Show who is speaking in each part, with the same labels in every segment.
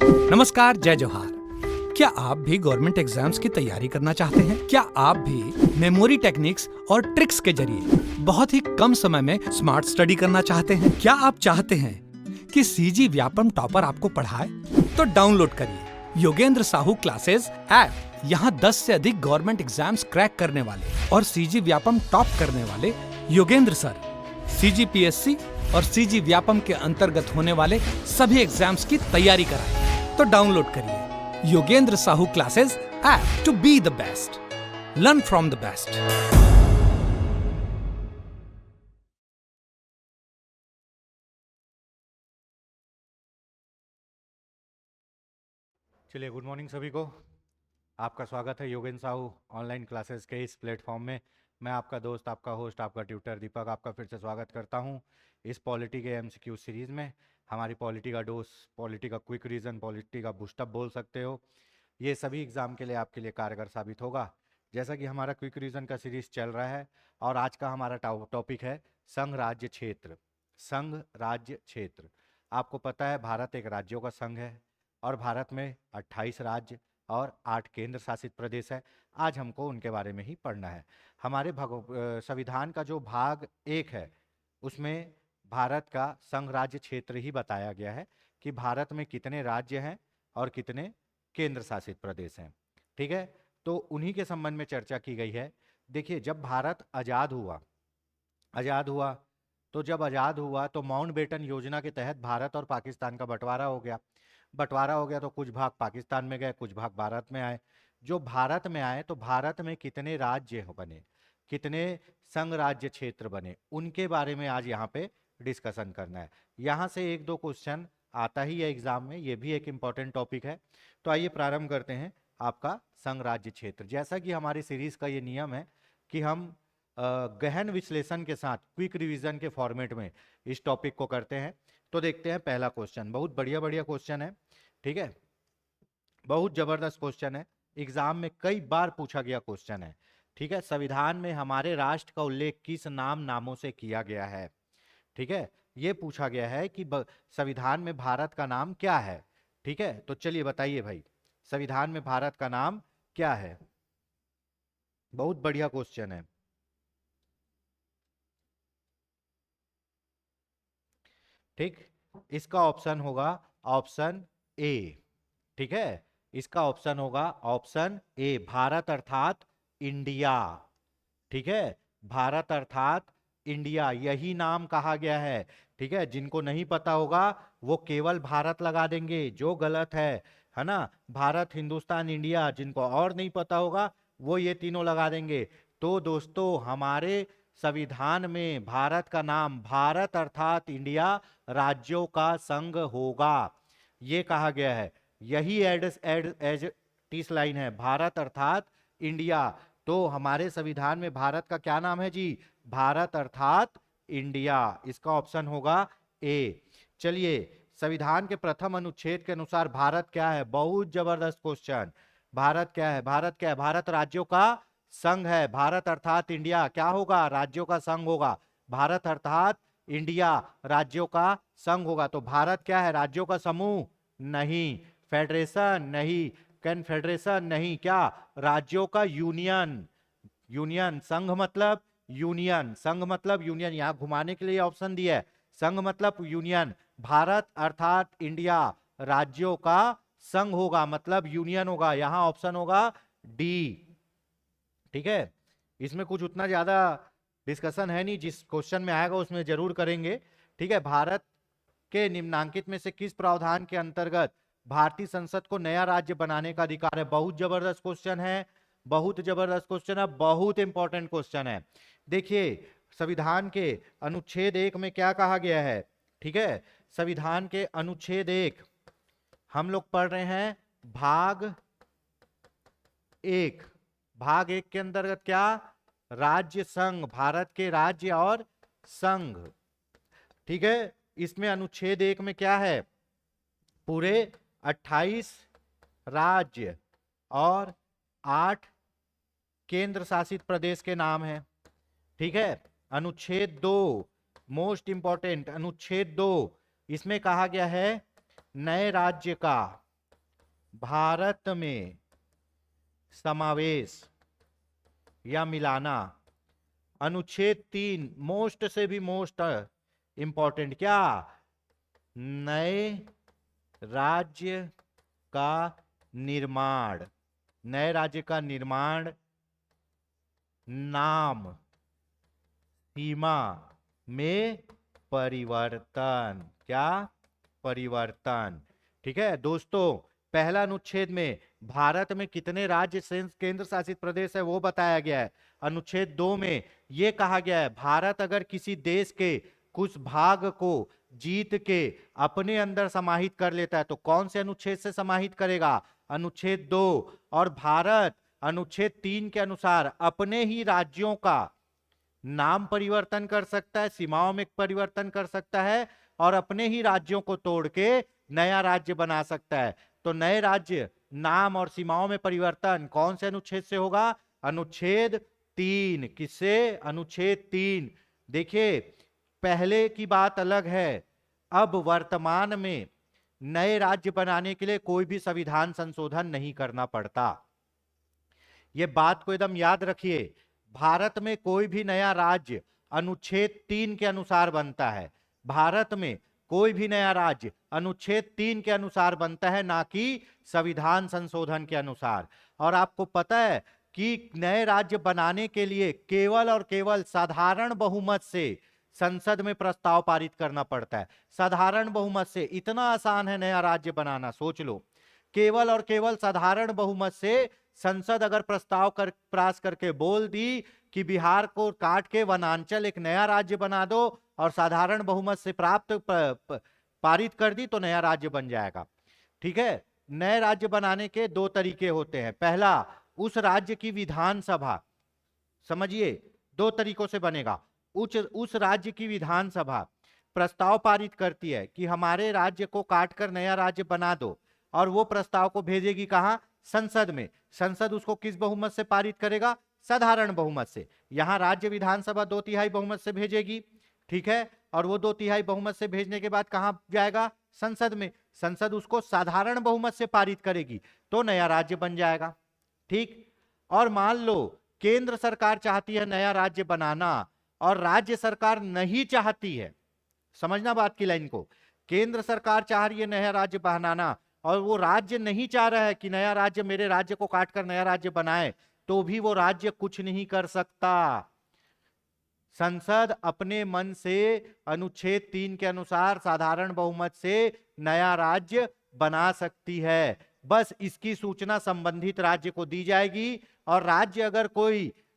Speaker 1: नमस्कार, जय जोहार। क्या आप भी गवर्नमेंट एग्जाम्स की तैयारी करना चाहते हैं? क्या आप भी मेमोरी टेक्निक्स और ट्रिक्स के जरिए बहुत ही कम समय में स्मार्ट स्टडी करना चाहते हैं? क्या आप चाहते हैं कि सीजी व्यापम टॉपर आपको पढ़ाए? तो डाउनलोड करिए योगेंद्र साहू क्लासेस ऐप। यहाँ 10 से अधिक गवर्नमेंट एग्जाम्स क्रैक करने वाले और सीजी व्यापम टॉप करने वाले योगेंद्र सर सीजीपीएससी और सीजी व्यापम के अंतर्गत होने वाले सभी एग्जाम्स की तैयारी कराएं। तो डाउनलोड करिए Yogendra Sahu classes app to be the best, learn from the best.
Speaker 2: चलिए, गुड मॉर्निंग सभी को। आपका स्वागत है योगेंद्र साहू ऑनलाइन क्लासेस के इस प्लेटफॉर्म में। मैं आपका दोस्त, आपका होस्ट, आपका ट्यूटर दीपक आपका फिर से स्वागत करता हूं इस पॉलिटी के एमसीक्यू सीरीज़ में। हमारी पॉलिटी का डोज, पॉलिटी का क्विक रीजन, पॉलिटी का बूस्टअप बोल सकते हो, ये सभी एग्ज़ाम के लिए आपके लिए कारगर साबित होगा। जैसा कि हमारा क्विक रीजन का सीरीज़ चल रहा है और आज का हमारा टॉपिक है संघ राज्य क्षेत्र। संघ राज्य क्षेत्र, आपको पता है भारत एक राज्यों का संघ है और भारत में 28 राज्य और 8 केंद्र शासित प्रदेश है। आज हमको उनके बारे में ही पढ़ना है। हमारे संविधान का जो भाग 1 है उसमें भारत का संघ राज्य क्षेत्र ही बताया गया है कि भारत में कितने राज्य हैं और कितने केंद्र शासित प्रदेश हैं। ठीक है, तो उन्हीं के संबंध में चर्चा की गई है। देखिए, जब भारत आज़ाद हुआ तो जब आज़ाद हुआ तो माउंटबेटन योजना के तहत भारत और पाकिस्तान का बंटवारा हो गया तो कुछ भाग पाकिस्तान में गए, कुछ भाग भारत में आए। जो भारत में आए तो भारत में कितने राज्य बने, कितने संघ राज्य क्षेत्र बने, उनके बारे में आज यहाँ पे डिस्कशन करना है। यहाँ से एक दो क्वेश्चन आता ही है एग्जाम में, ये भी एक इम्पॉर्टेंट टॉपिक है। तो आइए प्रारंभ करते हैं आपका संघ राज्य क्षेत्र। जैसा कि हमारी सीरीज का ये नियम है कि हम गहन विश्लेषण के साथ क्विक रिवीजन के फॉर्मेट में इस टॉपिक को करते हैं। तो देखते हैं पहला क्वेश्चन। बहुत बढ़िया बढ़िया क्वेश्चन है, ठीक है, बहुत जबरदस्त क्वेश्चन है, एग्जाम में कई बार पूछा गया क्वेश्चन है। ठीक है, संविधान में हमारे राष्ट्र का उल्लेख किस नामों से किया गया है? ठीक है, ये पूछा गया है कि संविधान में भारत का नाम क्या है। ठीक है, तो चलिए बताइए भाई, संविधान में भारत का नाम क्या है? बहुत बढ़िया क्वेश्चन है। ठीक, इसका ऑप्शन होगा ऑप्शन ए। ठीक है, इसका ऑप्शन होगा ऑप्शन ए, भारत अर्थात इंडिया। ठीक है, भारत अर्थात इंडिया, यही नाम कहा गया है। ठीक है, जिनको नहीं पता होगा वो केवल भारत लगा देंगे, जो गलत है ना। भारत, हिंदुस्तान, इंडिया, जिनको और नहीं पता होगा वो ये तीनों लगा देंगे। तो दोस्तों, हमारे संविधान में भारत का नाम भारत अर्थात इंडिया, राज्यों का संघ होगा, ये कहा गया है। यही एज टीस लाइन है, भारत अर्थात इंडिया। तो हमारे संविधान में भारत का क्या नाम है जी? भारत अर्थात इंडिया। इसका ऑप्शन होगा ए। चलिए, संविधान के प्रथम अनुच्छेद के अनुसार भारत क्या है? बहुत जबरदस्त क्वेश्चन। भारत क्या है? भारत क्या है? भारत राज्यों का संघ है। भारत अर्थात इंडिया क्या होगा? राज्यों का संघ होगा। भारत अर्थात इंडिया राज्यों का संघ होगा। तो भारत क्या है? राज्यों का समूह नहीं, फेडरेशन नहीं, कन्फेडरेशन नहीं, क्या? राज्यों का यूनियन। यूनियन, संघ मतलब यूनियन, संघ मतलब यूनियन, यहां घुमाने के लिए ऑप्शन दिया है। संघ मतलब यूनियन, भारत अर्थात इंडिया राज्यों का संघ होगा, मतलब यूनियन होगा। यहां ऑप्शन होगा डी। ठीक है, इसमें कुछ उतना ज्यादा डिस्कशन है नहीं, जिस क्वेश्चन में आएगा उसमें जरूर करेंगे। ठीक है, भारत के निम्नांकित में से किस प्रावधान के अंतर्गत भारतीय संसद को नया राज्य बनाने का अधिकार है? बहुत जबरदस्त क्वेश्चन है, बहुत जबरदस्त क्वेश्चन है, बहुत इंपॉर्टेंट क्वेश्चन है। देखिए, संविधान के अनुच्छेद 1 में क्या कहा गया है? ठीक है, संविधान के अनुच्छेद 1 हम लोग पढ़ रहे हैं भाग 1। भाग 1 के अंतर्गत क्या? राज्य संघ, भारत के राज्य और संघ। ठीक है, इसमें अनुच्छेद 1 में क्या है? पूरे 28 राज्य और 8 केंद्र शासित प्रदेश के नाम है। ठीक है, अनुच्छेद 2 मोस्ट इंपॉर्टेंट, अनुच्छेद 2 इसमें कहा गया है नए राज्य का, भारत में समावेश या मिलाना। अनुच्छेद 3 मोस्ट से भी मोस्ट इंपॉर्टेंट, क्या? नए राज्य का निर्माण, नए राज्य का निर्माण, नाम सीमा में परिवर्तन, क्या? परिवर्तन। ठीक है दोस्तों, पहला अनुच्छेद में भारत में कितने राज्य केंद्र शासित प्रदेश है वो बताया गया है। अनुच्छेद 2 में यह कहा गया है भारत अगर किसी देश के कुछ भाग को जीत के अपने अंदर समाहित कर लेता है तो कौन से अनुच्छेद से समाहित करेगा? अनुच्छेद 2। और भारत अनुच्छेद 3 के अनुसार अपने ही राज्यों का नाम परिवर्तन कर सकता है, सीमाओं में परिवर्तन कर सकता है और अपने ही राज्यों को तोड़ के नया राज्य बना सकता है। तो नए राज्य, नाम और सीमाओं में परिवर्तन कौन से अनुच्छेद से होगा? अनुच्छेद 3। किससे? अनुच्छेद 3। देखिए, पहले की बात अलग है, अब वर्तमान में नए राज्य बनाने के लिए कोई भी संविधान संशोधन नहीं करना पड़ता। यह बात को एकदम याद रखिए, भारत में कोई भी नया राज्य अनुच्छेद 3 के अनुसार बनता है। भारत में कोई भी नया राज्य अनुच्छेद 3 के अनुसार बनता है, ना कि संविधान संशोधन के अनुसार। और आपको पता है कि नए राज्य बनाने के लिए केवल और केवल साधारण बहुमत से संसद में प्रस्ताव पारित करना पड़ता है। साधारण बहुमत से। इतना आसान है नया राज्य बनाना, सोच लो। केवल और केवल साधारण बहुमत से संसद अगर प्रस्ताव पास करके बोल दी कि बिहार को काट के वनांचल एक नया राज्य बना दो और साधारण बहुमत से प्राप्त पारित कर दी तो नया राज्य बन जाएगा। ठीक है, नए राज्य बनाने के दो तरीके होते हैं। पहला, उस राज्य की विधानसभा, समझिए दो तरीकों से बनेगा। उस राज्य की विधानसभा प्रस्ताव पारित करती है कि हमारे राज्य को काटकर नया राज्य बना दो और वो प्रस्ताव को भेजेगी कहां? संसद में। संसद उसको किस बहुमत से पारित करेगा? साधारण बहुमत से। यहां राज्य विधानसभा 2/3 बहुमत से भेजेगी, ठीक है, और वो 2/3 बहुमत से भेजने के बाद कहां जाएगा? संसद में। संसद उसको साधारण बहुमत से पारित करेगी तो नया राज्य बन जाएगा। ठीक। और मान लो केंद्र सरकार चाहती है नया राज्य बनाना और राज्य सरकार नहीं चाहती है, समझना बात की लाइन को, केंद्र सरकार चाह रही है नया राज्य बनाना और वो राज्य नहीं चाह रहा है कि नया राज्य मेरे राज्य को काटकर नया राज्य बनाए, तो भी वो राज्य कुछ नहीं कर सकता। संसद अपने मन से अनुच्छेद 3 के अनुसार साधारण बहुमत से नया राज्य बना सकती है। बस इसकी सूचना संबंधित राज्य को दी जाएगी और राज्य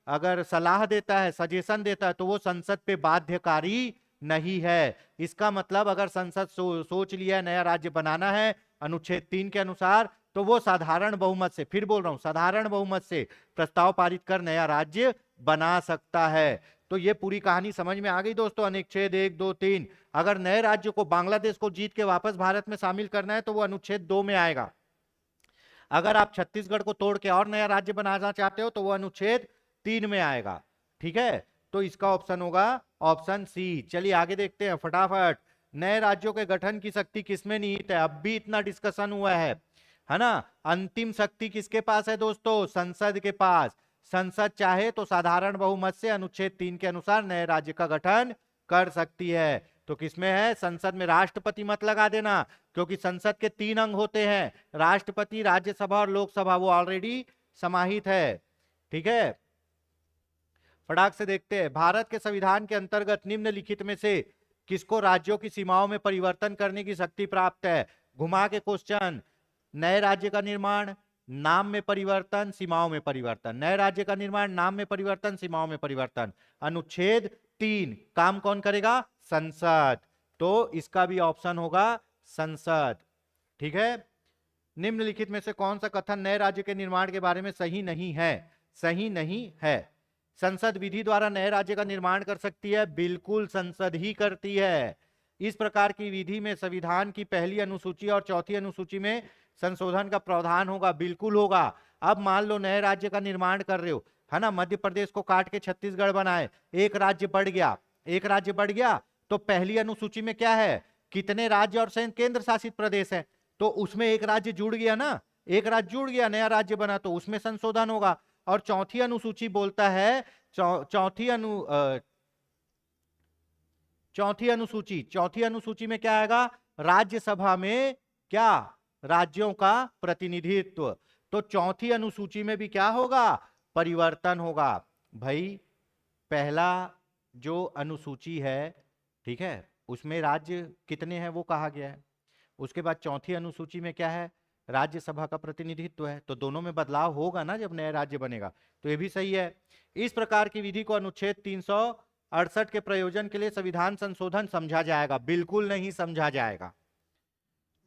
Speaker 2: अगर सलाह देता है, सजेशन देता है, तो वो संसद पे बाध्यकारी नहीं है। इसका मतलब अगर संसद सोच लिया नया राज्य बनाना है अनुच्छेद 3 के अनुसार, तो वो साधारण बहुमत से, फिर बोल रहा हूं, साधारण बहुमत से प्रस्ताव पारित कर नया राज्य बना सकता है। तो ये पूरी कहानी समझ में आ गई दोस्तों। अनुच्छेद 1, 2, 3। अगर नए राज्य को, बांग्लादेश को जीत के वापस भारत में शामिल करना है तो वो अनुच्छेद 2 में आएगा। अगर आप छत्तीसगढ़ को तोड़ के और नया राज्य बनाना चाहते हो तो वो अनुच्छेद 3 में आएगा। ठीक है, तो इसका ऑप्शन होगा ऑप्शन सी। चलिए आगे देखते हैं फटाफट। नए राज्यों के गठन की शक्ति किसमें निहित है? अब भी इतना डिस्कशन हुआ है ना। अंतिम शक्ति किसके पास है दोस्तों? संसद के पास। संसद चाहे तो साधारण बहुमत से अनुच्छेद 3 के अनुसार नए राज्य का गठन कर सकती है। तो किसमें है? संसद में। राष्ट्रपति मत लगा देना, क्योंकि संसद के 3 अंग होते हैं, राष्ट्रपति, राज्यसभा और लोकसभा, वो ऑलरेडी समाहित है। ठीक है, फटाक से देखते हैं। भारत के संविधान के अंतर्गत निम्नलिखित में से किसको राज्यों की सीमाओं में परिवर्तन करने की शक्ति प्राप्त है? घुमा के क्वेश्चन। नए राज्य का निर्माण, नाम में परिवर्तन, सीमाओं में परिवर्तन। नए राज्य का निर्माण, नाम में परिवर्तन, सीमाओं में परिवर्तन। अनुच्छेद 3। काम कौन करेगा? संसद। तो इसका भी ऑप्शन होगा संसद। ठीक है, निम्नलिखित में से कौन सा कथन नए राज्य के निर्माण के बारे में सही नहीं है? सही नहीं है। संसद विधि द्वारा नए राज्य का निर्माण कर सकती है? बिल्कुल संसद ही करती है। इस प्रकार की विधि में संविधान की पहली अनुसूची और चौथी अनुसूची में संशोधन का प्रावधान होगा? बिल्कुल होगा। अब मान लो नए राज्य का निर्माण कर रहे हो, है ना, मध्य प्रदेश को काट के छत्तीसगढ़ बनाए, एक राज्य बढ़ गया, एक राज्य बढ़ गया, तो पहली अनुसूची में क्या है? कितने राज्य और केंद्र शासित प्रदेश है, तो उसमें एक राज्य जुड़ गया ना, एक राज्य जुड़ गया, नया राज्य बना, तो उसमें संशोधन होगा। और चौथी अनुसूची बोलता है, चौथी अनुसूची में क्या आएगा? राज्यसभा में क्या? राज्यों का प्रतिनिधित्व। तो चौथी अनुसूची में भी क्या होगा? परिवर्तन होगा। भाई पहला जो अनुसूची है, ठीक है, उसमें राज्य कितने हैं वो कहा गया है। उसके बाद चौथी अनुसूची में क्या है? राज्यसभा का प्रतिनिधित्व है। तो दोनों में बदलाव होगा ना जब नया राज्य बनेगा, तो ये भी सही है। इस प्रकार की विधि को अनुच्छेद 368 के प्रयोजन के लिए संविधान संशोधन समझा जाएगा? बिल्कुल नहीं समझा जाएगा।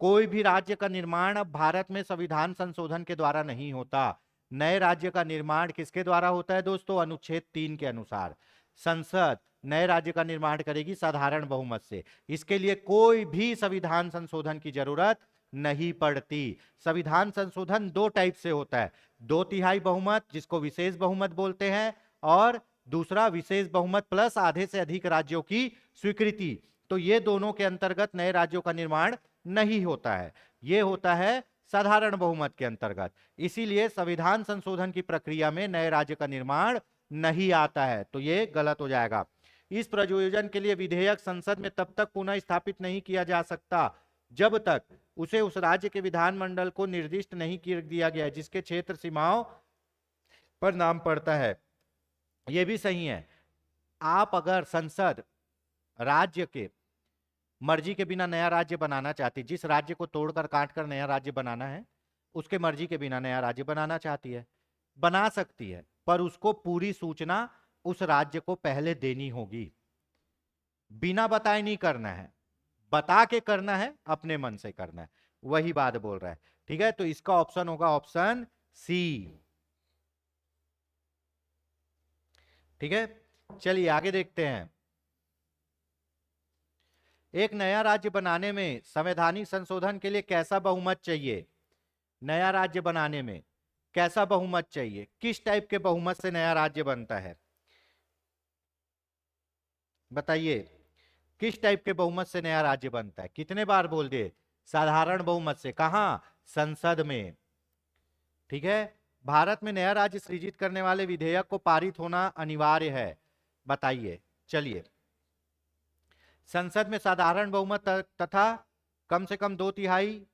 Speaker 2: कोई भी राज्य का निर्माण अब भारत में संविधान संशोधन के द्वारा नहीं होता। नए राज्य का निर्माण किसके द्वारा होता है दोस्तों? अनुच्छेद 3 के अनुसार संसद नए राज्य का निर्माण करेगी साधारण बहुमत से। इसके लिए कोई भी संविधान संशोधन की जरूरत नहीं पड़ती। संविधान संशोधन दो टाइप से होता है, 2/3 बहुमत जिसको विशेष बहुमत बोलते हैं, और दूसरा विशेष बहुमत प्लस आधे से अधिक राज्यों की स्वीकृति। तो ये दोनों के अंतर्गत नए राज्यों का निर्माण नहीं होता है, ये होता है साधारण बहुमत के अंतर्गत। इसीलिए संविधान संशोधन की प्रक्रिया में नए राज्य का निर्माण नहीं आता है, तो ये गलत हो जाएगा। इस प्रयोजन के लिए विधेयक संसद में तब तक पुनः स्थापित नहीं किया जा सकता जब तक उसे उस राज्य के विधानमंडल को निर्दिष्ट नहीं कर दिया गया जिसके क्षेत्र सीमाओं पर नाम पड़ता है। यह भी सही है। आप अगर संसद राज्य के मर्जी के बिना नया राज्य बनाना चाहती, जिस राज्य को तोड़कर काटकर नया राज्य बनाना है उसके मर्जी के बिना नया राज्य बनाना चाहती है, बना सकती है, पर उसको पूरी सूचना उस राज्य को पहले देनी होगी। बिना बताए नहीं करना है, बता के करना है, अपने मन से करना है, वही बात बोल रहा है। ठीक है, तो इसका ऑप्शन होगा ऑप्शन सी। ठीक है, चलिए आगे देखते हैं। एक नया राज्य बनाने में संवैधानिक संशोधन के लिए कैसा बहुमत चाहिए? नया राज्य बनाने में कैसा बहुमत चाहिए? किस टाइप के बहुमत से नया राज्य बनता है? बताइए, किस टाइप के बहुमत से नया राज्य बनता है? कितने बार बोल दिए? साधारण बहुमत से। कहां? संसद में। ठीक है, भारत में नया राज्य सृजित करने वाले विधेयक को पारित होना अनिवार्य है। बताइए, चलिए। संसद में साधारण बहुमत तथा कम से कम 2/3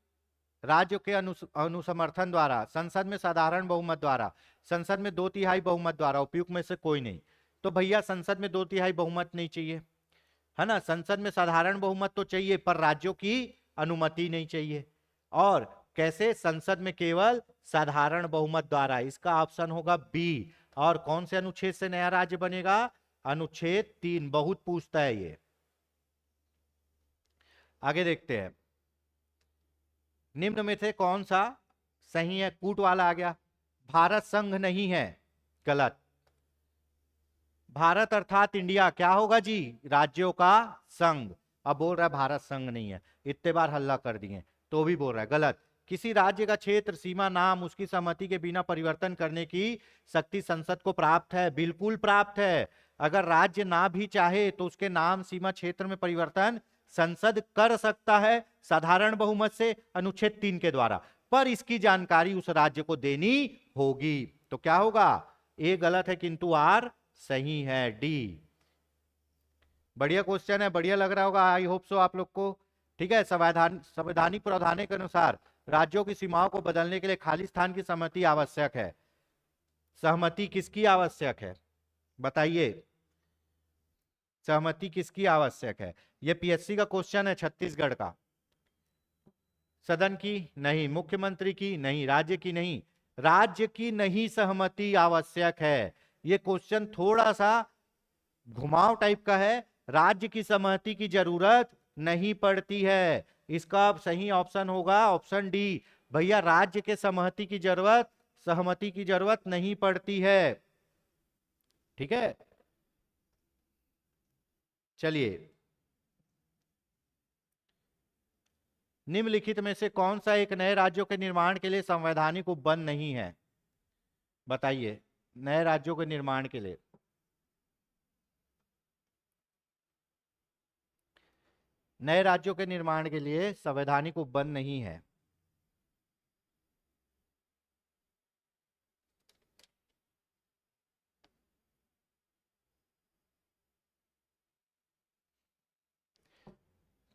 Speaker 2: राज्यों के अनुसमर्थन द्वारा, संसद में साधारण बहुमत द्वारा, संसद में 2/3 बहुमत द्वारा, उपयुक्त में से कोई नहीं। तो भैया संसद में 2/3 बहुमत नहीं चाहिए, है ना। संसद में साधारण बहुमत तो चाहिए पर राज्यों की अनुमति नहीं चाहिए। और कैसे? संसद में केवल साधारण बहुमत द्वारा। इसका ऑप्शन होगा बी। और कौन से अनुच्छेद से नया राज्य बनेगा? अनुच्छेद 3। बहुत पूछता है ये। आगे देखते हैं, निम्न में से कौन सा सही है? कूट वाला आ गया। भारत संघ नहीं है, गलत। भारत अर्थात इंडिया क्या होगा जी? राज्यों का संघ। अब बोल रहा है भारत संघ नहीं है, इतने बार हल्ला कर दिए तो भी बोल रहा है, गलत। किसी राज्य का क्षेत्र, सीमा, नाम उसकी सहमति के बिना परिवर्तन करने की शक्ति संसद को प्राप्त है। बिल्कुल प्राप्त है। अगर राज्य ना भी चाहे तो उसके नाम, सीमा, क्षेत्र में परिवर्तन संसद कर सकता है साधारण बहुमत से, अनुच्छेद 3 के द्वारा, पर इसकी जानकारी उस राज्य को देनी होगी। तो क्या होगा? ए गलत है किंतु आर सही है, डी। बढ़िया क्वेश्चन है, बढ़िया लग रहा होगा, आई होप सो आप लोग को। ठीक है, संवैधानिक प्रावधानों के अनुसार राज्यों की सीमाओं को बदलने के लिए खाली स्थान की सहमति आवश्यक है। सहमति किसकी आवश्यक है? बताइए, सहमति किसकी आवश्यक है? यह पीएससी का क्वेश्चन है, छत्तीसगढ़ का। सदन की नहीं, मुख्यमंत्री की नहीं, राज्य की नहीं, राज्य की नहीं सहमति आवश्यक है। यह क्वेश्चन थोड़ा सा घुमाव टाइप का है। राज्य की सहमति की जरूरत नहीं पड़ती है। इसका सही ऑप्शन होगा ऑप्शन डी। भैया राज्य के सहमति की जरूरत नहीं पड़ती है। ठीक है, चलिए। निम्नलिखित में से कौन सा एक नए राज्यों के निर्माण के लिए संवैधानिक उपबंध नहीं है? बताइए, नए राज्यों के निर्माण के लिए संवैधानिक उपबंध नहीं है।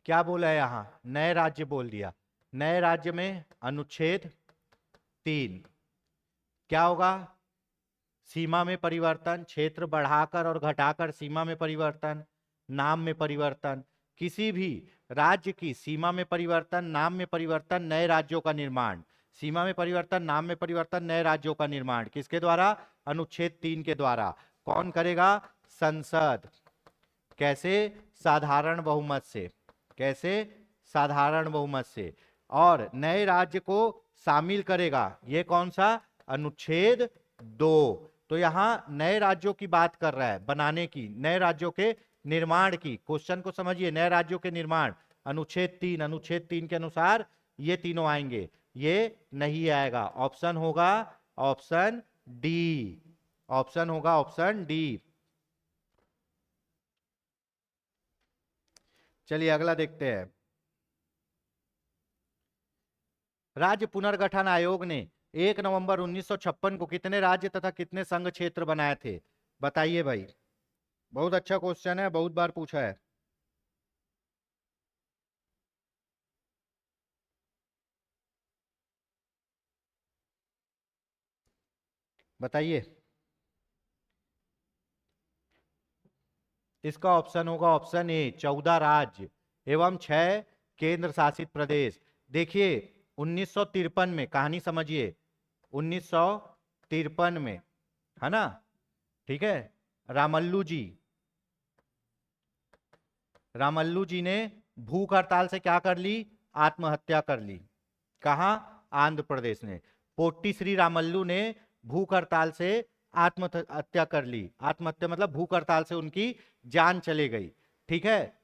Speaker 2: क्या बोला है यहां, नए राज्य बोल दिया। नए राज्य में अनुच्छेद 3 क्या होगा, सीमा में परिवर्तन, क्षेत्र बढ़ाकर और घटाकर सीमा में परिवर्तन, नाम में परिवर्तन, किसी भी राज्य की सीमा में परिवर्तन, नाम में परिवर्तन, नए राज्यों का निर्माण। सीमा में परिवर्तन, नाम में परिवर्तन, नए राज्यों का निर्माण किसके द्वारा, अनुच्छेद 3 के द्वारा। कौन करेगा, संसद। कैसे, साधारण बहुमत से। कैसे, साधारण बहुमत से। और नए राज्य को शामिल करेगा, ये कौन सा, अनुच्छेद 2। तो यहां नए राज्यों की बात कर रहा है, बनाने की, नए राज्यों के निर्माण की। क्वेश्चन को समझिए, नए राज्यों के निर्माण, अनुच्छेद 3, अनुच्छेद 3 के अनुसार ये तीनों आएंगे, ये नहीं आएगा। ऑप्शन होगा ऑप्शन डी, ऑप्शन होगा ऑप्शन डी। चलिए अगला देखते हैं। राज्य पुनर्गठन आयोग ने 1 नवंबर 1956 को कितने राज्य तथा कितने संघ क्षेत्र बनाए थे, बताइए भाई। बहुत अच्छा क्वेश्चन है, बहुत बार पूछा है। बताइए। इसका ऑप्शन होगा ऑप्शन ए, 14 राज्य एवं 6 केंद्र शासित प्रदेश। देखिए 1953 में, कहानी समझिए, 1953 में, है ना, ठीक है, रामल्लू जी, रामल्लू जी ने भूख हड़ताल से क्या कर ली, आत्महत्या कर ली। कहां, आंध्र प्रदेश में। पोट्टी श्री रामल्लू ने भूख हड़ताल से आत्महत्या कर ली। आत्महत्या मतलब भूख हड़ताल से उनकी जान चली गई, ठीक है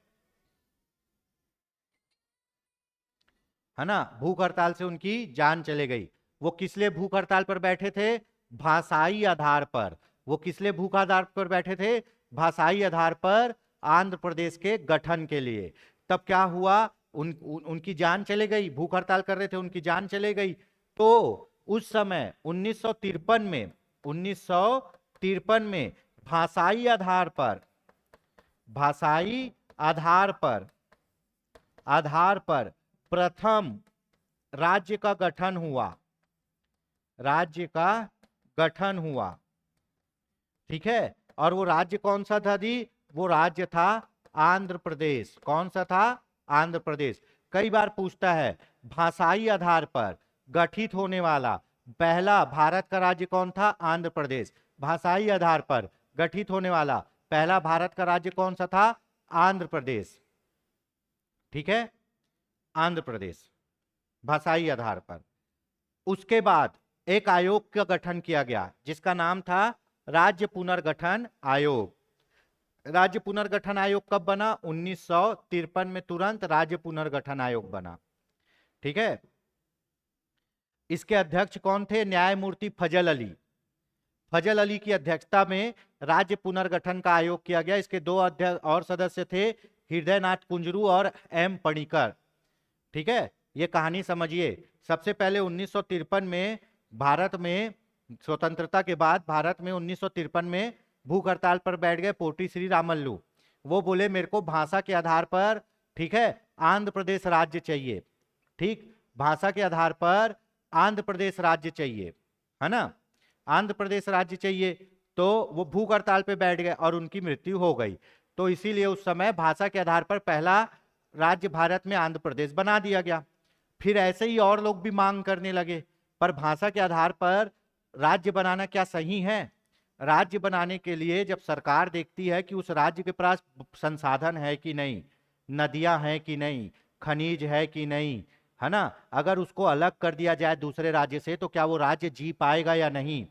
Speaker 2: ना, भूख हड़ताल से उनकी जान चली गई। वो किस लिए भूख हड़ताल पर बैठे थे, भाषाई आधार पर। वो किस लिए भूख आधार पर बैठे थे, भाषाई आधार पर, आंध्र प्रदेश के गठन के लिए। तब क्या हुआ, उनकी जान चले गई, भूख हड़ताल कर रहे थे, उनकी जान चले गई। तो उस समय 1953 में, 1953 में भाषाई आधार पर, भाषाई आधार पर, आधार पर प्रथम राज्य का गठन हुआ, राज्य का गठन हुआ, ठीक है। और वो राज्य कौन सा था दी, वो राज्य था आंध्र प्रदेश। कौन सा था, आंध्र प्रदेश। कई बार पूछता है, भाषाई आधार पर गठित होने वाला पहला भारत का राज्य कौन था, आंध्र प्रदेश। भाषाई आधार पर गठित होने वाला पहला भारत का राज्य कौन सा था, आंध्र प्रदेश, ठीक है, आंध्र प्रदेश, भाषाई आधार पर। उसके बाद एक आयोग का गठन किया गया जिसका नाम था राज्य पुनर्गठन आयोग। राज्य पुनर्गठन आयोग कब बना, 1953 में तुरंत राज्य पुनर्गठन आयोग बना, ठीक है। इसके अध्यक्ष कौन थे, न्यायमूर्ति फजल अली। फजल अली की अध्यक्षता में राज्य पुनर्गठन का आयोग किया गया। इसके दो अध्यक्ष और सदस्य थे, हृदयनाथ कुंजरू और एम पणिकर, ठीक है। ये कहानी समझिए। सबसे पहले 1953 में भारत में, स्वतंत्रता के बाद भारत में 1953 में भूख हड़ताल पर बैठ गए पोटी श्री रामल्लू। वो बोले मेरे को भाषा के आधार पर, ठीक है, आंध्र प्रदेश राज्य चाहिए, ठीक, भाषा के आधार पर आंध्र प्रदेश राज्य चाहिए, है ना, आंध्र प्रदेश राज्य चाहिए। तो वो भूख हड़ताल पे बैठ गए और उनकी मृत्यु हो गई। तो इसीलिए उस समय भाषा के आधार पर पहला राज्य भारत में आंध्र प्रदेश बना दिया गया। फिर ऐसे ही और लोग भी मांग करने लगे, पर भाषा के आधार पर राज्य बनाना क्या सही है। राज्य बनाने के लिए जब सरकार देखती है कि उस राज्य के पास संसाधन है कि नहीं, नदियां हैं कि नहीं, खनिज है कि नहीं, है ना, अगर उसको अलग कर दिया जाए दूसरे राज्य से तो क्या वो राज्य जी पाएगा या नहीं।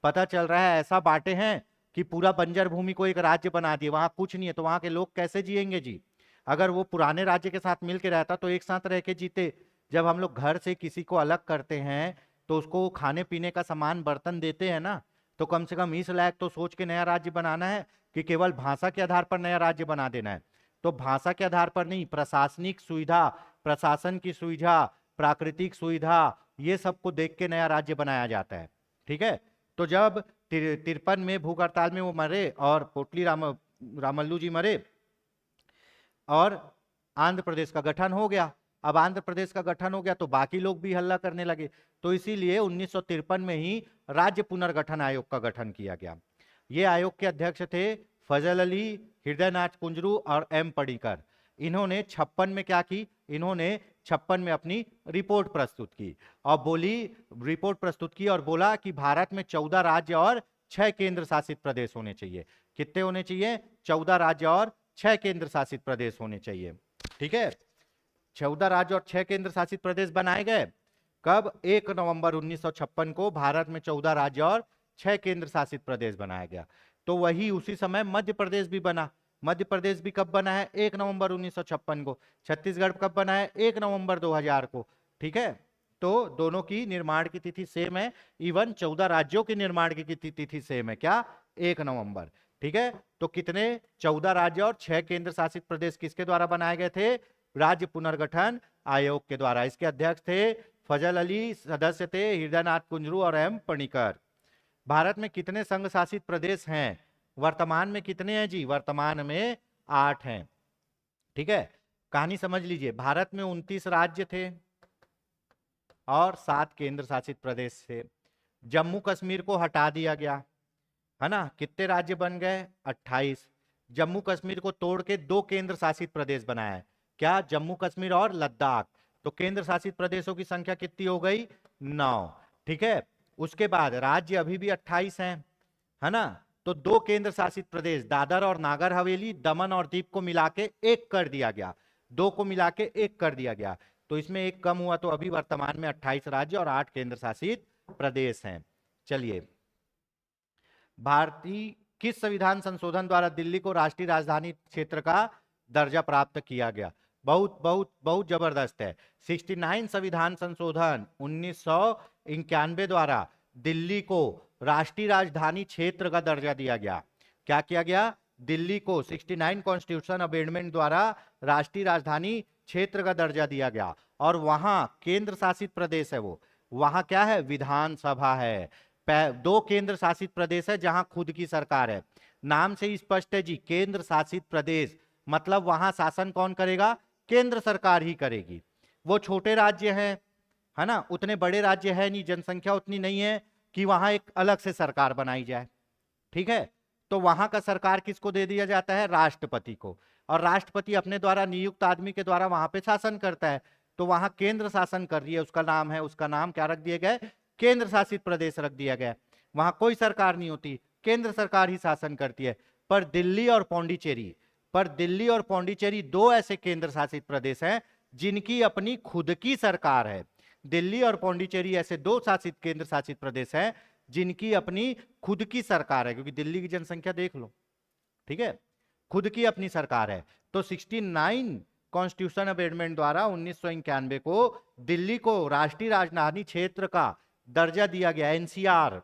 Speaker 2: पता चल रहा है ऐसा बांटे हैं कि पूरा बंजर भूमि को एक राज्य बना दिए, वहां कुछ नहीं है, तो वहां के लोग कैसे जिएंगे जी। अगर वो पुराने राज्य के साथ मिलकर रहता तो एक साथ रह के जीते। जब हम लोग घर से किसी को अलग करते हैं तो उसको खाने पीने का सामान बर्तन देते हैं ना, तो कम से कम इस लायक तो सोच के नया राज्य बनाना है कि केवल भाषा के आधार पर नया राज्य बना देना है। तो भाषा के आधार पर नहीं, प्रशासनिक सुविधा, प्रशासन की सुविधा, प्राकृतिक सुविधा, ये सबको देख के नया राज्य बनाया जाता है, ठीक है। तो जब 53 में भूख हड़ताल में वो मरे और पोटली रामल्लू जी मरे, और आंध्र प्रदेश का गठन हो गया। अब आंध्र प्रदेश का गठन हो गया तो बाकी लोग भी हल्ला करने लगे, तो इसीलिए 1953 में ही राज्य पुनर्गठन आयोग का गठन किया गया। ये आयोग के अध्यक्ष थे फजल अली, हृदयनाथ कुंजरू और एम पणिकर। इन्होंने 56 में क्या की, इन्होंने 56 में अपनी रिपोर्ट प्रस्तुत की और रिपोर्ट प्रस्तुत की और बोला कि भारत में 14 राज्य और 6 केंद्र शासित प्रदेश होने चाहिए। कितने होने चाहिए? 14 राज्य और 6 केंद्र शासित प्रदेश होने चाहिए। ठीक है, 14 राज्य और 6 केंद्र शासित प्रदेश बनाए गए। कब? 1 नवंबर 1956 को भारत में 14 राज्य और 6 केंद्र शासित प्रदेश बनाया गया। तो वही उसी समय मध्य प्रदेश भी बना। मध्य प्रदेश भी कब बना है? 1 नवंबर 1956 को। छत्तीसगढ़ कब बना है? 1 नवंबर 2000 को। ठीक है, तो दोनों की निर्माण की तिथि सेम है। इवन 14 राज्यों के निर्माण की तिथि सेम है। क्या? 1 नवंबर। ठीक है, तो कितने? 14 राज्य और 6 केंद्र शासित प्रदेश किसके द्वारा बनाए गए थे? राज्य पुनर्गठन आयोग के द्वारा। इसके अध्यक्ष थे फजल अली, सदस्य थे हृदयनाथ कुंजरू और एम पणिकर। भारत में कितने संघ शासित प्रदेश हैं? वर्तमान में कितने हैं जी? वर्तमान में 8 हैं। ठीक है, कहानी समझ लीजिए। भारत में 29 राज्य थे और 7 केंद्र शासित प्रदेश थे। जम्मू कश्मीर को हटा दिया गया, है ना। कितने राज्य बन गए? 28। जम्मू कश्मीर को तोड़ के 2 केंद्र शासित प्रदेश बनाया है। क्या? जम्मू कश्मीर और लद्दाख। तो केंद्र शासित प्रदेशों की संख्या कितनी हो गई? 9। ठीक है, उसके बाद राज्य अभी भी 28 हैं, है ना। तो 2 केंद्र शासित प्रदेश दादर और नागर हवेली, दमन और दीव को मिला के 1 कर दिया गया। 2 को मिला के 1 कर दिया गया, तो इसमें 1 कम हुआ, तो अभी वर्तमान में 28 राज्य और 8 केंद्र शासित प्रदेश हैं। चलिए, भारतीय किस संविधान संशोधन द्वारा दिल्ली को राष्ट्रीय राजधानी क्षेत्र का दर्जा प्राप्त किया गया? बहुत बहुत बहुत जबरदस्त है। 69 संविधान संशोधन 1991 द्वारा दिल्ली को राष्ट्रीय राजधानी क्षेत्र का दर्जा दिया गया। क्या किया गया? दिल्ली को 69 कॉन्स्टिट्यूशन अमेंडमेंट द्वारा राष्ट्रीय राजधानी क्षेत्र का दर्जा दिया गया। और वहां केंद्र शासित प्रदेश है, वो वहां क्या है? विधानसभा है। 2 केंद्र शासित प्रदेश है जहां खुद की सरकार है। नाम से ही स्पष्ट है जी, केंद्र शासित प्रदेश मतलब वहां शासन कौन करेगा? केंद्र सरकार ही करेगी। वो छोटे राज्य हैं, है ना, उतने बड़े राज्य है नहीं, जनसंख्या उतनी नहीं है कि वहां एक अलग से सरकार बनाई जाए। ठीक है, तो वहां का सरकार किसको दे दिया जाता है? राष्ट्रपति को। और राष्ट्रपति अपने द्वारा नियुक्त आदमी के द्वारा वहां पे शासन करता है। तो वहां केंद्र शासन कर रही है, उसका नाम क्या रख दिया गया? केंद्र शासित प्रदेश रख दिया गया। वहां कोई सरकार नहीं होती, केंद्र सरकार ही शासन करती है। पर दिल्ली और पौंडीचेरी 2 ऐसे केंद्र शासित प्रदेश हैं जिनकी अपनी खुद की सरकार है। दिल्ली और पौंडीचेरी ऐसे 2 शासित केंद्र शासित प्रदेश हैं जिनकी अपनी खुद की सरकार है, क्योंकि दिल्ली की जनसंख्या देख लो। ठीक है, खुद की अपनी सरकार है। तो 69 कॉन्स्टिट्यूशन अमेंडमेंट द्वारा 1991 को दिल्ली को राष्ट्रीय राजधानी क्षेत्र का दर्जा दिया गया। एनसीआर,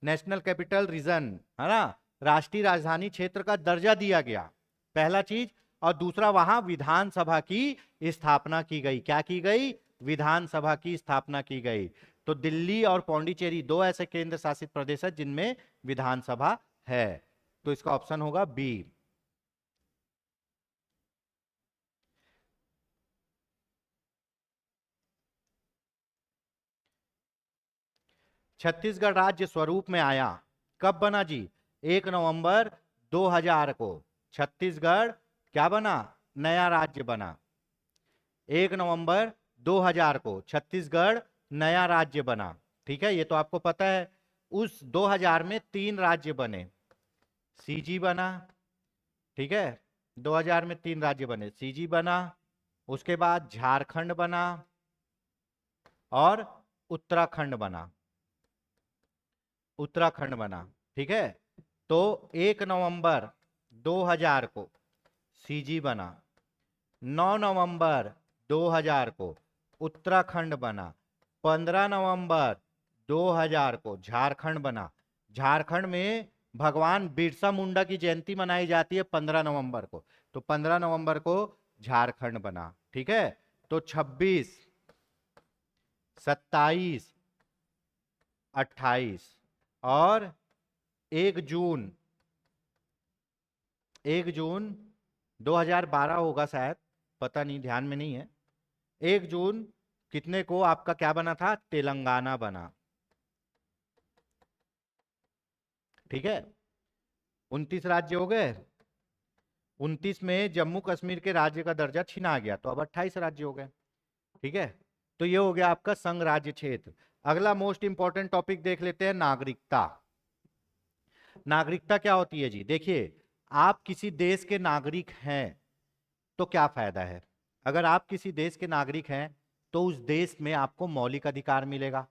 Speaker 2: नेशनल कैपिटल रीजन, है ना, राष्ट्रीय राजधानी क्षेत्र का दर्जा दिया गया, पहला चीज। और दूसरा, वहां विधानसभा की स्थापना की गई। क्या की गई? विधानसभा की स्थापना की गई। तो दिल्ली और पौंडीचेरी 2 ऐसे केंद्र शासित प्रदेश है जिनमें विधानसभा है। तो इसका ऑप्शन होगा बी। छत्तीसगढ़ राज्य स्वरूप में आया कब बना जी? 1 नवंबर 2000 को छत्तीसगढ़ क्या बना? नया राज्य बना। 1 नवंबर 2000 को छत्तीसगढ़ नया राज्य बना। ठीक है, ये तो आपको पता है। उस 2000 में 3 राज्य बने। सीजी बना, ठीक है, 2000 में 3 राज्य बने। सीजी बना, उसके बाद झारखंड बना और उत्तराखंड बना। उत्तराखंड बना, ठीक है। तो 1 नवंबर 2000 को सीजी बना, 9 नवंबर 2000 को उत्तराखंड बना, 15 नवंबर 2000 को झारखंड बना। झारखंड में भगवान बिरसा मुंडा की जयंती मनाई जाती है 15 नवंबर को, तो 15 नवंबर को झारखंड बना। ठीक है, तो 26, 27, 28 और 1 जून 2012 होगा शायद, पता नहीं, ध्यान में नहीं है। 1 जून कितने को आपका क्या बना था, तेलंगाना बना। ठीक है, 29 राज्य हो गए। 29 में जम्मू कश्मीर के राज्य का दर्जा छीना गया, तो अब 28 राज्य हो गए। ठीक है, तो ये हो गया आपका संघ राज्य क्षेत्र। अगला मोस्ट इंपॉर्टेंट टॉपिक देख लेते हैं, नागरिकता। नागरिकता क्या होती है जी, देखिए, आप किसी देश के नागरिक हैं तो क्या फायदा है। अगर आप किसी देश के नागरिक हैं तो उस देश में आपको मौलिक अधिकार मिलेगा,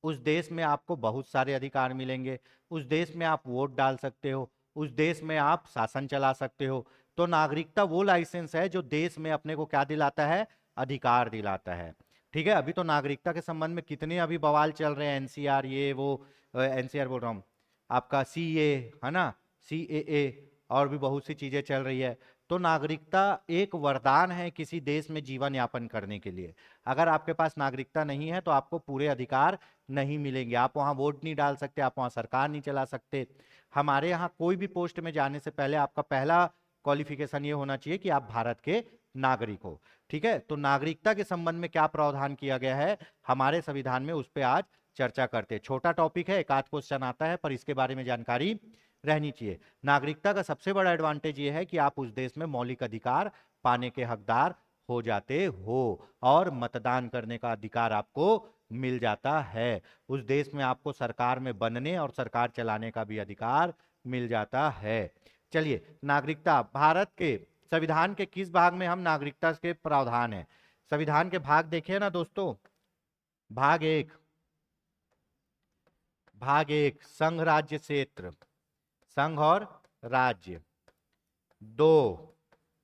Speaker 2: उस देश में आपको बहुत सारे अधिकार मिलेंगे, उस देश में आप वोट डाल सकते हो, उस देश में आप शासन चला सकते हो। तो नागरिकता वो लाइसेंस है जो देश में अपने को क्या दिलाता है, अधिकार दिलाता है। ठीक है, अभी तो नागरिकता के संबंध में कितने अभी बवाल चल रहे हैं, एनसीआर ये वो, एनसीआर बोल रहा हूँ, आपका सीए है ना, सीएए, और भी बहुत सी चीजें चल रही है। तो नागरिकता एक वरदान है किसी देश में जीवन यापन करने के लिए। अगर आपके पास नागरिकता नहीं है तो आपको पूरे अधिकार नहीं मिलेंगे, आप वहां वोट नहीं डाल सकते, आप वहां सरकार नहीं चला सकते। हमारे यहाँ कोई भी पोस्ट में जाने से पहले आपका पहला क्वालिफिकेशन ये होना चाहिए कि आप भारत के नागरिक हो। ठीक है, तो नागरिकता के संबंध में क्या प्रावधान किया गया है हमारे संविधान में, उस पर आज चर्चा करते हैं। छोटा टॉपिक है, एक आध क्वेश्चन आता है, पर इसके बारे में जानकारी रहनी चाहिए। नागरिकता का सबसे बड़ा एडवांटेज ये है कि आप उस देश में मौलिक अधिकार पाने के हकदार हो जाते हो, और मतदान करने का अधिकार आपको मिल जाता है। उस देश में आपको सरकार में बनने और सरकार चलाने का भी अधिकार मिल जाता है। चलिए, नागरिकता, भारत के संविधान के किस भाग में हम नागरिकता के प्रावधान है, संविधान के भाग देखे ना दोस्तों। भाग एक, भाग 1 संघ राज्य क्षेत्र, संघ और राज्य। 2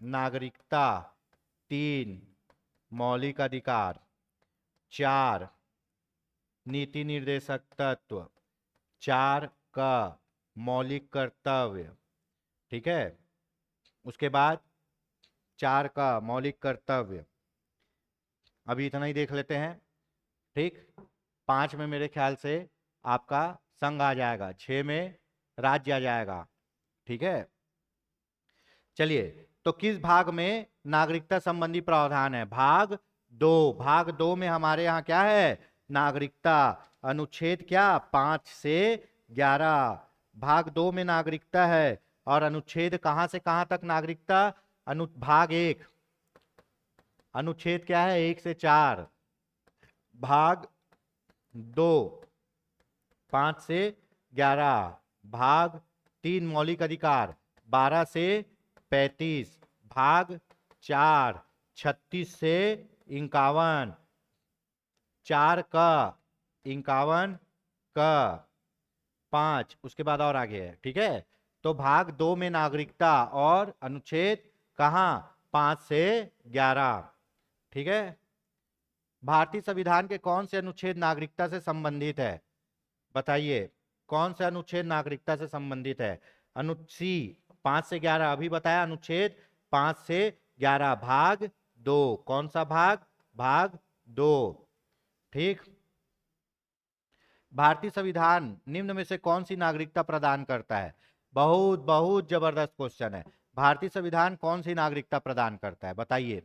Speaker 2: नागरिकता। 3 मौलिक अधिकार। 4 नीति निर्देशक तत्व। 4 का मौलिक कर्तव्य। ठीक है, उसके बाद 4 का मौलिक कर्तव्य, अभी इतना ही देख लेते हैं। ठीक, 5 में मेरे ख्याल से आपका संघ आ जाएगा, 6 में राज्य आ जाएगा। ठीक है, चलिए, तो किस भाग में नागरिकता संबंधी प्रावधान है, भाग 2। भाग 2 में हमारे यहाँ क्या है, नागरिकता, अनुच्छेद क्या, 5 से 11। भाग 2 में नागरिकता है, और अनुच्छेद कहां से कहां तक नागरिकता, भाग 1 अनुच्छेद क्या है, 1 से 4। भाग 2 5 से 11। भाग 3 मौलिक अधिकार, 12 से 35। भाग 4 36 से 51। 4 का 51 का 5, उसके बाद और आगे है। ठीक है, तो भाग 2 में नागरिकता और अनुच्छेद कहां, 5 से 11। ठीक है, भारतीय संविधान के कौन से अनुच्छेद नागरिकता से संबंधित है, बताइए, कौन सा अनुच्छेद नागरिकता से संबंधित है। अनुच्छी 5 से 11 अभी बताया, अनुच्छेद 5 से 11, भाग 2, कौन सा भाग 2। ठीक, भारतीय संविधान निम्न में से कौन सी नागरिकता प्रदान करता है, बहुत बहुत जबरदस्त क्वेश्चन है। भारतीय संविधान कौन सी नागरिकता प्रदान करता है, बताइए।